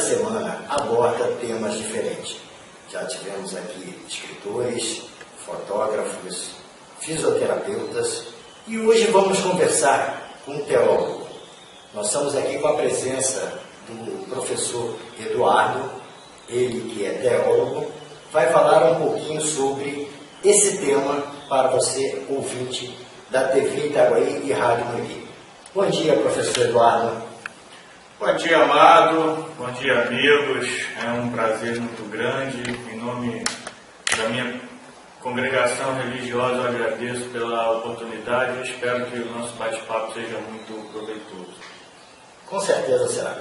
semana aborda temas diferentes. Já tivemos aqui escritores, fotógrafos, fisioterapeutas e hoje vamos conversar com um teólogo. Nós estamos aqui com a presença do professor Eduardo, ele que é teólogo, vai falar um pouquinho sobre esse tema para você, ouvinte da TV Itaguaí e Rádio Muriqui. Bom dia, professor Eduardo. Bom dia, amado. Bom dia, amigos. É um prazer muito grande. Em nome da minha congregação religiosa, eu agradeço pela oportunidade e espero que o nosso bate-papo seja muito proveitoso. Com certeza será.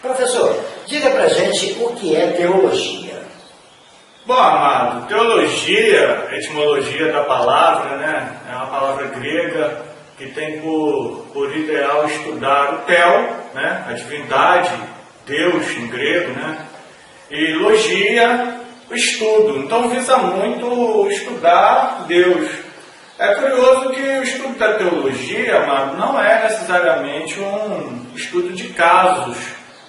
Professor, diga pra gente o que é teologia. Bom, amado, teologia, etimologia da palavra, né? É uma palavra grega que tem por ideal estudar o tel, né? A divindade, Deus em grego, né? E logia, o estudo. Então visa muito estudar Deus. É curioso que o estudo da teologia, amado, não é necessariamente um estudo de casos,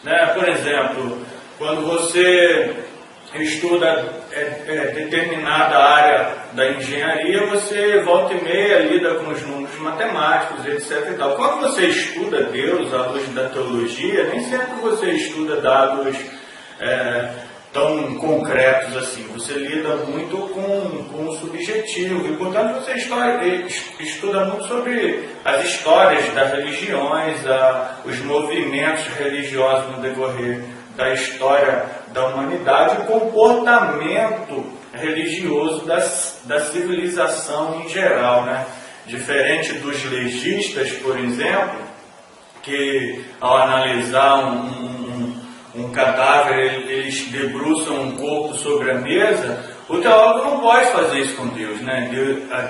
né? Por exemplo, quando você estuda determinada área da engenharia, você volta e meia lida com os números matemáticos, etc. E tal. Quando você estuda Deus à luz da teologia, nem sempre você estuda dados tão concretos assim. Você lida muito com o subjetivo e, portanto, você estuda muito sobre as histórias das religiões, os movimentos religiosos no decorrer da história da humanidade, o comportamento religioso da civilização em geral, né? Diferente dos legistas, por exemplo, que ao analisar um cadáver, eles debruçam um corpo sobre a mesa, o teólogo não pode fazer isso com Deus, né?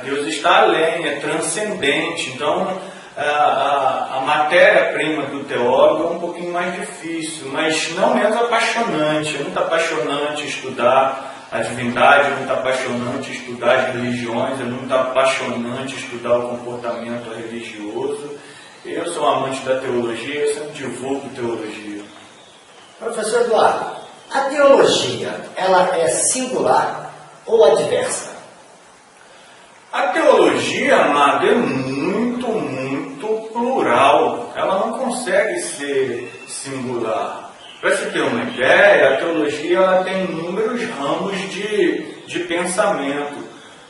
Deus está além, é transcendente, então a matéria-prima do teólogo é um pouquinho mais difícil, mas não menos apaixonante. É muito apaixonante estudar a divindade, é muito apaixonante estudar as religiões, é muito apaixonante estudar o comportamento religioso. Eu sou um amante da teologia, eu sempre divulgo teologia. Professor Eduardo, a teologia, ela é singular ou adversa? A teologia, amado, é muito plural. Ela não consegue ser singular. Para você ter uma ideia, a teologia ela tem inúmeros ramos de pensamento.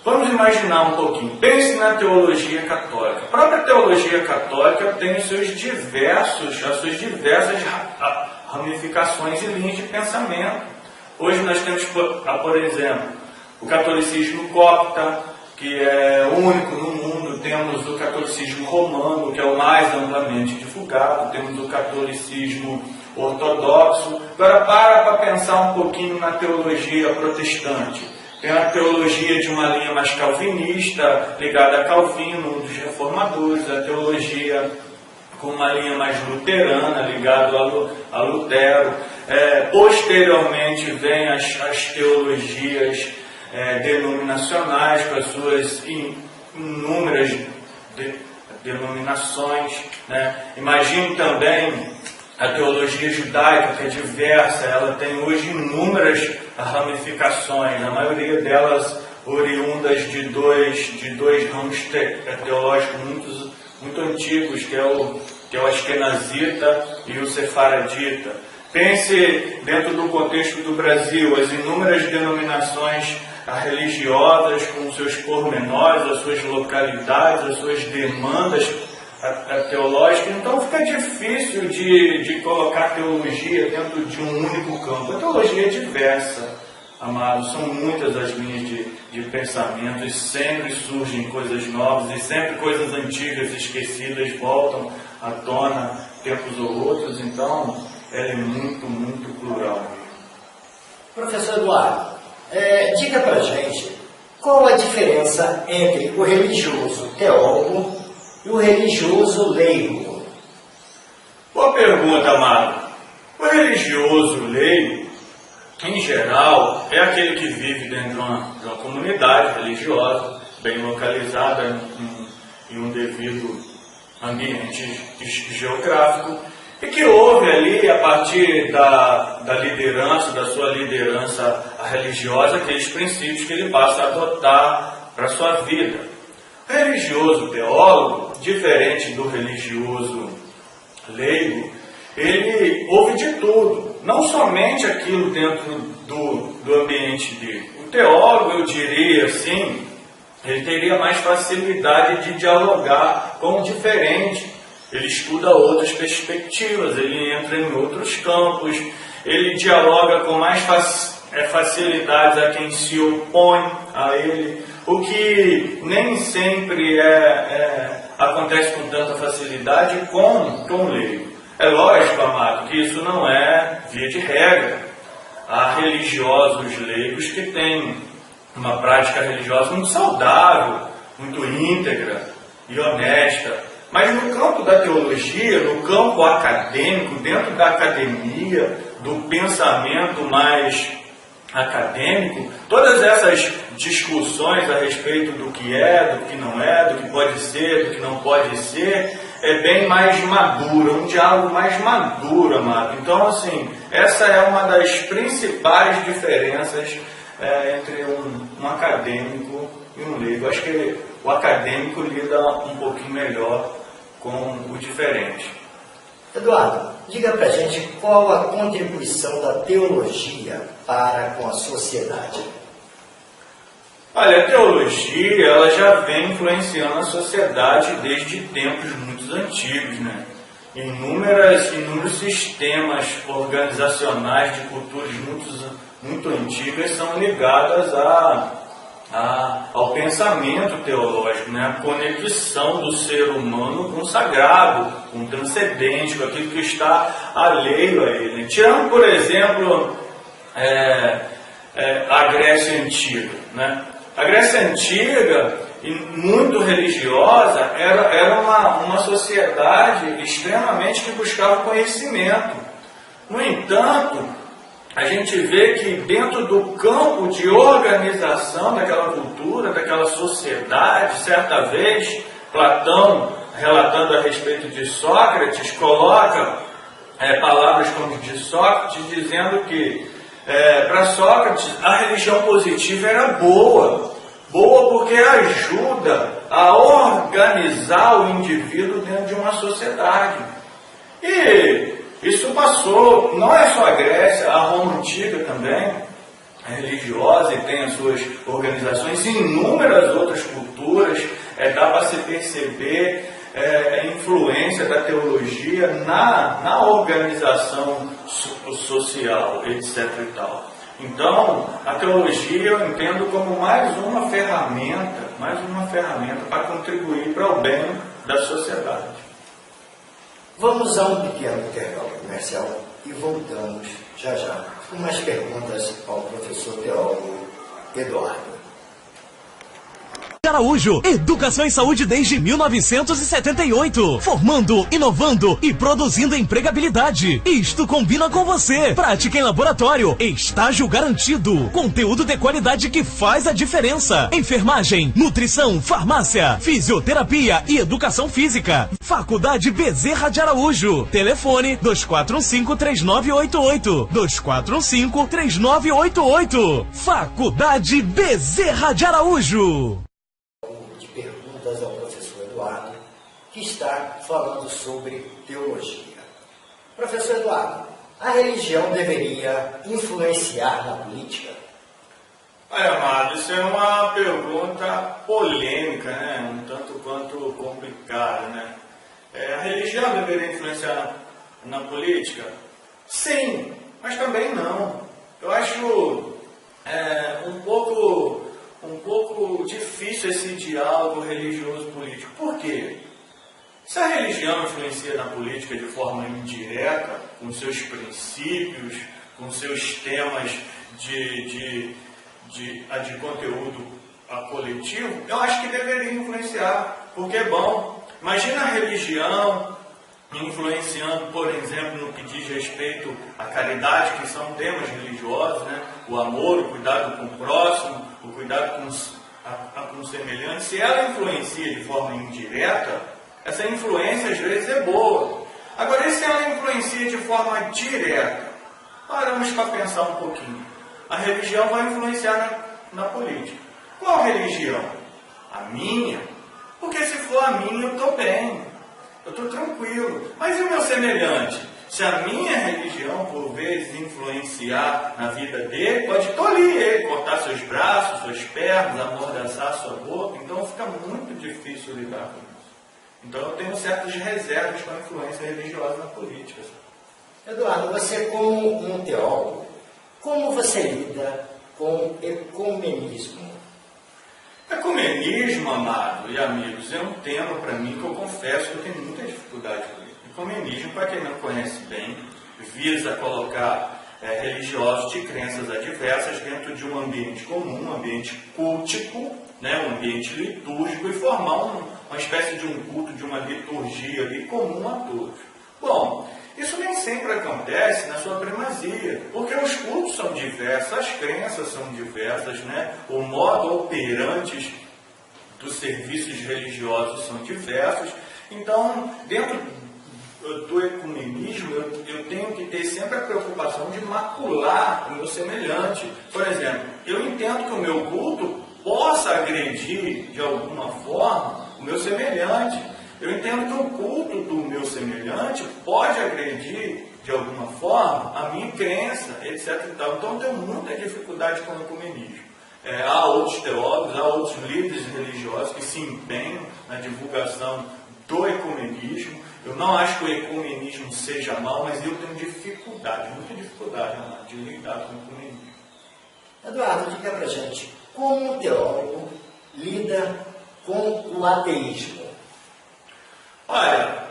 Vamos imaginar um pouquinho. Pense na teologia católica. A própria teologia católica tem as suas diversas ramificações e linhas de pensamento. Hoje nós temos, por exemplo, o catolicismo copta, que é único no mundo. Temos o catolicismo romano, que é o mais amplamente divulgado. Temos o catolicismo ortodoxo. Agora para pensar um pouquinho na teologia protestante. Tem a teologia de uma linha mais calvinista, ligada a Calvino, um dos reformadores. A teologia com uma linha mais luterana, ligada a Lutero. Posteriormente vem as teologias denominacionais, com as suas inúmeras denominações, né? Imagine também a teologia judaica, que é diversa, ela tem hoje inúmeras ramificações, a maioria delas oriundas de dois ramos teológicos muito antigos, que é o Askenazita e o Sefaradita. Pense dentro do contexto do Brasil, as inúmeras denominações religiosas com seus pormenores, as suas localidades, as suas demandas teológicas. Então fica difícil de colocar teologia dentro de um único campo. A teologia é diversa, amados, são muitas as linhas de pensamento, e sempre surgem coisas novas, e sempre coisas antigas, esquecidas, voltam à tona tempos ou outros. Então ela é muito plural. Professor Eduardo, diga pra gente qual a diferença entre o religioso teólogo e o religioso leigo. Boa pergunta, amado. O religioso leigo, em geral, é aquele que vive dentro de uma comunidade religiosa, bem localizada em um devido ambiente geográfico, e que ouve ali, a partir da da liderança, da sua liderança religiosa, aqueles princípios que ele passa a adotar para a sua vida. O religioso teólogo, diferente do religioso leigo, ele ouve de tudo, não somente aquilo dentro do ambiente dele. O teólogo, eu diria assim, ele teria mais facilidade de dialogar com o diferente. Ele estuda outras perspectivas, ele entra em outros campos, ele dialoga com mais facilidade a quem se opõe a ele, o que nem sempre acontece com tanta facilidade com o leigo. É lógico, amado, que isso não é via de regra. Há religiosos leigos que têm uma prática religiosa muito saudável, muito íntegra e honesta. Mas no campo da teologia, no campo acadêmico, dentro da academia, do pensamento mais acadêmico, todas essas discussões a respeito do que é, do que não é, do que pode ser, do que não pode ser, é bem mais madura, um diálogo mais maduro, amado. Então, assim, essa é uma das principais diferenças entre um acadêmico e um leigo. Acho que o acadêmico lida um pouquinho melhor com o diferente. Eduardo, diga pra gente qual a contribuição da teologia para com a sociedade. Olha, a teologia ela já vem influenciando a sociedade desde tempos muito antigos, né? Inúmeros sistemas organizacionais de culturas muito antigas são ligadas ao pensamento teológico, né? A conexão do ser humano com o sagrado, com o transcendente, com aquilo que está alheio a ele. Tirando, por exemplo, a Grécia Antiga, né? A Grécia Antiga, muito religiosa, era uma sociedade extremamente que buscava conhecimento. No entanto, a gente vê que dentro do campo de organização daquela cultura, daquela sociedade, certa vez, Platão, relatando a respeito de Sócrates, coloca palavras como de Sócrates, dizendo que para Sócrates a religião positiva era boa porque ajuda a organizar o indivíduo dentro de uma sociedade. E isso passou, não é só a Grécia, a Roma Antiga também é religiosa e tem as suas organizações, e inúmeras outras culturas, dá para se perceber a influência da teologia na organização social, etc. e tal. Então, a teologia eu entendo como mais uma ferramenta para contribuir para o bem da sociedade. Vamos a um pequeno intervalo comercial e voltamos já com mais perguntas ao professor teólogo Eduardo Araújo, Educação e Saúde desde 1978, formando, inovando e produzindo empregabilidade. Isto combina com você. Prática em laboratório, estágio garantido, conteúdo de qualidade que faz a diferença. Enfermagem, nutrição, farmácia, fisioterapia e educação física. Faculdade Bezerra de Araújo. Telefone 2415-3988. 2415-3988. Faculdade Bezerra de Araújo. Perguntas ao professor Eduardo, que está falando sobre teologia. Professor Eduardo, a religião deveria influenciar na política? Olha, amado, isso é uma pergunta polêmica, né? Um tanto quanto complicada, né? A religião deveria influenciar na política? Sim, mas também não. Eu acho um pouco difícil esse diálogo religioso-político. Por quê? Se a religião influencia na política de forma indireta, com seus princípios, com seus temas de conteúdo coletivo, eu acho que deveria influenciar, porque é bom. Imagina a religião influenciando, por exemplo, no que diz respeito à caridade, que são temas religiosos, né? O amor, o cuidado com o próximo, o cuidado com o semelhante. Se ela influencia de forma indireta, essa influência às vezes é boa. Agora, e se ela influencia de forma direta? Paramos para pensar um pouquinho. A religião vai influenciar na política. Qual religião? A minha? Porque se for a minha, eu estou bem. Eu estou tranquilo. Mas e o meu semelhante? Se a minha religião, por vezes, influenciar na vida dele, pode tolir ele, cortar seus braços, suas pernas, amordaçar sua boca. Então fica muito difícil lidar com isso. Então eu tenho certas reservas com a influência religiosa na política. Eduardo, você como um teólogo, como você lida com ecumenismo? Ecumenismo, amado e amigos, é um tema para mim que eu confesso que eu tenho muita dificuldade com ele. Ecumenismo, para quem não conhece bem, visa colocar religiosos de crenças adversas dentro de um ambiente comum, um ambiente cultico, né, um ambiente litúrgico e formar uma espécie de um culto, de uma liturgia ali comum a todos. Bom, isso nem sempre acontece na sua primazia, porque os cultos são diversos, as crenças são diversas, né? O modo operante dos serviços religiosos são diversos. Então, dentro do ecumenismo, eu tenho que ter sempre a preocupação de macular o meu semelhante. Por exemplo, eu entendo que o meu culto possa agredir, de alguma forma, o meu semelhante. Eu entendo que o culto do meu semelhante pode agredir, de alguma forma, a minha crença, etc. Então, eu tenho muita dificuldade com o ecumenismo. Há outros teólogos, há outros líderes religiosos que se empenham na divulgação do ecumenismo. Eu não acho que o ecumenismo seja mau, mas eu tenho dificuldade, muita dificuldade, de lidar com o ecumenismo. Eduardo, diga pra gente, como um teólogo lida com o ateísmo? Olha,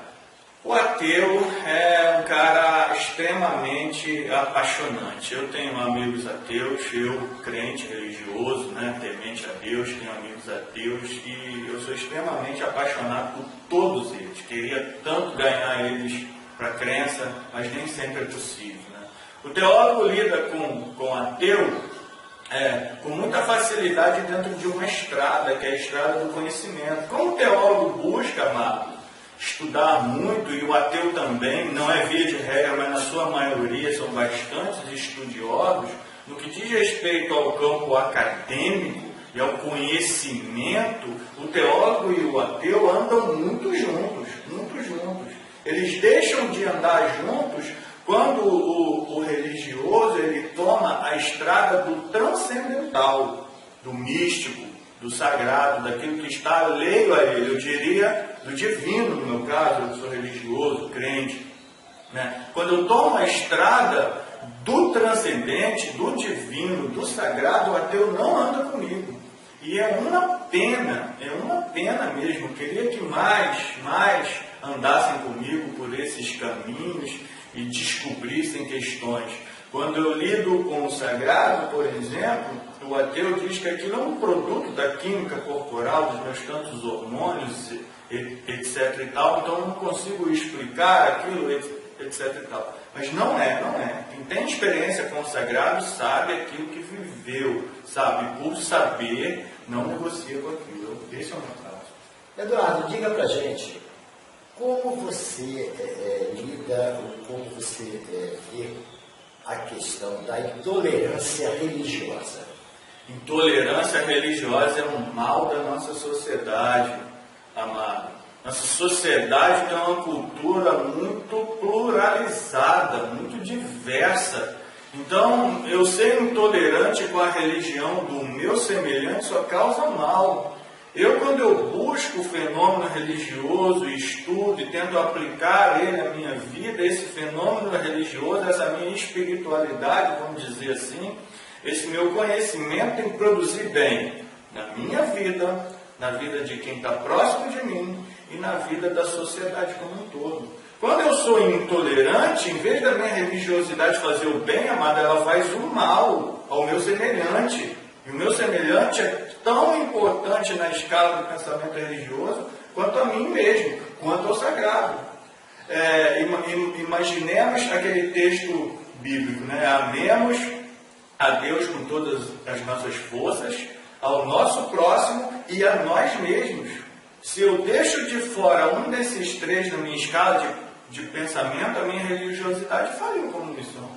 o ateu é um cara extremamente apaixonante. Eu tenho amigos ateus, eu, crente, religioso, né, temente a Deus, tenho amigos ateus e eu sou extremamente apaixonado por todos eles. Queria tanto ganhar eles para a crença, mas nem sempre é possível. Né? O teólogo lida com o ateu com muita facilidade dentro de uma estrada, que é a estrada do conhecimento. Como o teólogo busca, amado, estudar muito, e o ateu também, não é via de regra, mas na sua maioria são bastantes estudiosos, no que diz respeito ao campo acadêmico e ao conhecimento, o teólogo e o ateu andam muito juntos, muito juntos. Eles deixam de andar juntos quando o religioso ele toma a estrada do transcendental, do místico, do sagrado, daquilo que está alheio a ele, eu diria do divino, no meu caso, eu sou religioso, crente. Né? Quando eu tomo a estrada do transcendente, do divino, do sagrado, o ateu não anda comigo. E é uma pena mesmo, eu queria que mais andassem comigo por esses caminhos e descobrissem questões. Quando eu lido com o sagrado, por exemplo, o ateu diz que aquilo é um produto da química corporal, dos meus tantos hormônios, etc. e tal, então eu não consigo explicar aquilo, etc. e tal. Mas não é. Quem tem experiência com o sagrado sabe aquilo que viveu, sabe? Por saber, não negocia com aquilo. Esse é o meu caso. Eduardo, diga pra gente, como você lida, ou como você vê a questão da intolerância religiosa? Intolerância religiosa é um mal da nossa sociedade, amado. Nossa sociedade tem uma cultura muito pluralizada, muito diversa. Então, eu ser intolerante com a religião do meu semelhante só causa mal. Quando eu busco o fenômeno religioso, estudo e tento aplicar ele à minha vida, esse fenômeno religioso, essa minha espiritualidade, vamos dizer assim, esse meu conhecimento tem que produzir bem na minha vida, na vida de quem está próximo de mim e na vida da sociedade como um todo. Quando eu sou intolerante, em vez da minha religiosidade fazer o bem, amada, ela faz o mal ao meu semelhante. E o meu semelhante é tão importante na escala do pensamento religioso quanto a mim mesmo, quanto ao sagrado. Imaginemos aquele texto bíblico, né? Amemos a Deus com todas as nossas forças, ao nosso próximo e a nós mesmos. Se eu deixo de fora um desses três na minha escala de pensamento, a minha religiosidade faliu como missão.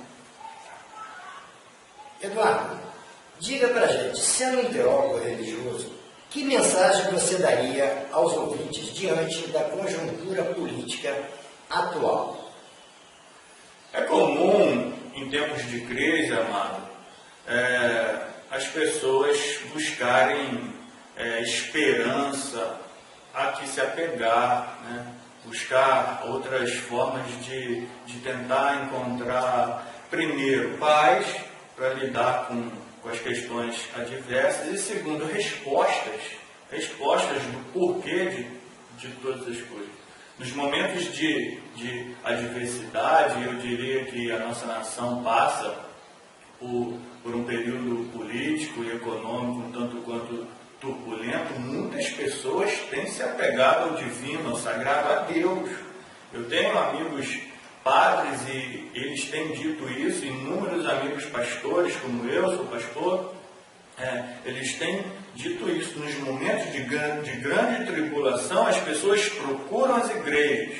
Eduardo, diga pra gente, sendo um teólogo religioso, que mensagem você daria aos ouvintes diante da conjuntura política atual? É comum, em tempos de crise, amado, as pessoas buscarem esperança a que se apegar, né? Buscar outras formas de tentar encontrar, primeiro, paz para lidar com as questões adversas e, segundo, respostas do porquê de todas as coisas. Nos momentos de adversidade, eu diria que a nossa nação passa por um período político e econômico um tanto quanto turbulento. Muitas pessoas têm se apegado ao divino, ao sagrado, a Deus. Eu tenho amigos padres e eles têm dito isso, inúmeros amigos pastores, como eu sou pastor, eles têm dito isso. Nos momentos de grande tribulação, as pessoas procuram as igrejas,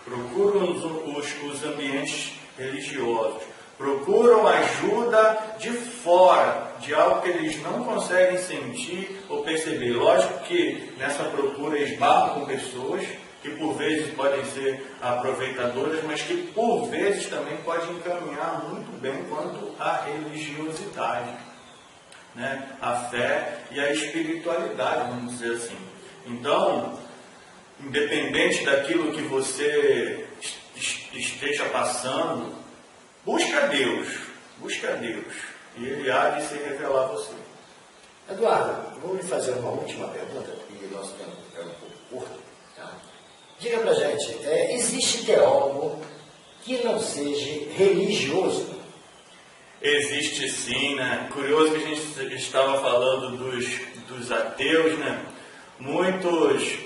procuram os ambientes religiosos, procuram ajuda de fora, de algo que eles não conseguem sentir ou perceber. Lógico que nessa procura esbarram com pessoas que por vezes podem ser aproveitadoras, mas que por vezes também podem encaminhar muito bem quanto à religiosidade, né? A fé e a espiritualidade, vamos dizer assim. Então, independente daquilo que você esteja passando, busca a Deus, e Ele há de se revelar a você. Eduardo, vou lhe fazer uma última pergunta, e o nosso tempo é um pouco curto. Tá? Diga pra gente, existe teólogo que não seja religioso? Existe sim, né? Curioso que a gente estava falando dos ateus, né? Muitos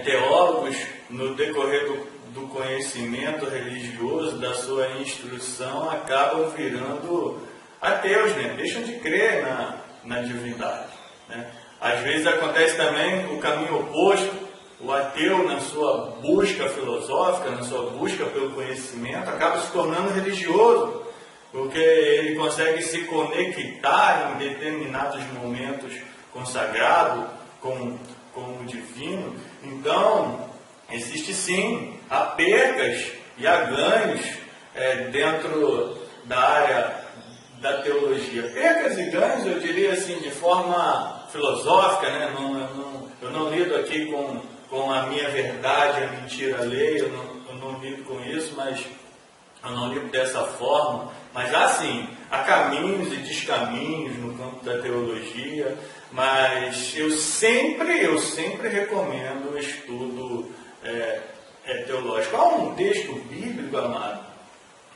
teólogos, no decorrer do conhecimento religioso, da sua instrução, acabam virando ateus, né? Deixam de crer na divindade, né? Às vezes acontece também o caminho oposto. O ateu, na sua busca filosófica, na sua busca pelo conhecimento, acaba se tornando religioso, porque ele consegue se conectar em determinados momentos consagrados com o divino. Então, existe sim, há percas e há ganhos dentro da área da teologia. Percas e ganhos, eu diria assim, de forma filosófica, né? Eu não lido aqui com a minha verdade, a mentira alheia, eu não lido com isso, mas eu não lido dessa forma. Mas há caminhos e descaminhos no campo da teologia, mas eu sempre recomendo o estudo teológico. Há um texto bíblico, amado,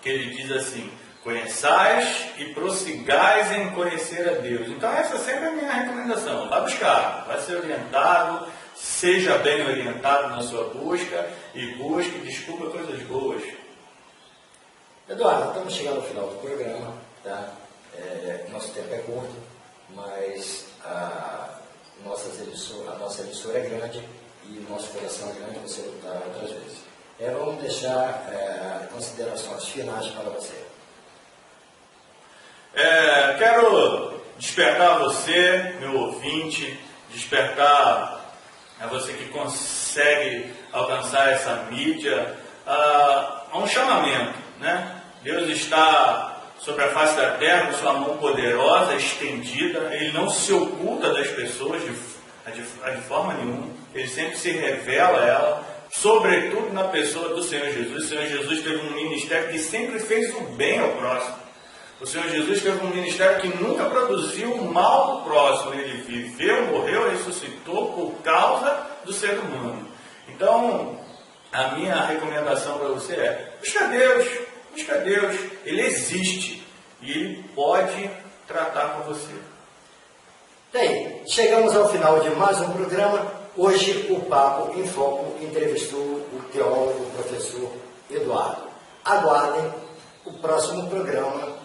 que ele diz assim: conheçais e prossigais em conhecer a Deus. Então essa sempre é a minha recomendação. Vai buscar, vai ser orientado, seja bem orientado na sua busca e descubra coisas boas. Eduardo, estamos chegando ao final do programa, tá? Nosso tempo é curto, mas a nossa emissora é grande e o nosso coração é grande, você lutar outras vezes. Vamos deixar considerações finais para você. Quero despertar você, meu ouvinte, despertar a você que consegue alcançar essa mídia, a um chamamento, né? Deus está sobre a face da terra com sua mão poderosa, estendida. Ele não se oculta das pessoas de forma nenhuma. Ele sempre se revela a ela, sobretudo na pessoa do Senhor Jesus. O Senhor Jesus teve um ministério que sempre fez o bem ao próximo. O Senhor Jesus teve um ministério que nunca produziu o mal ao próximo. Ele viveu, morreu, ressuscitou por causa do ser humano. Então, a minha recomendação para você é: busca Deus. Ele existe e Ele pode tratar com você. Bem, chegamos ao final de mais um programa. Hoje o Papo em Foco entrevistou o teólogo, o professor Eduardo. Aguardem o próximo programa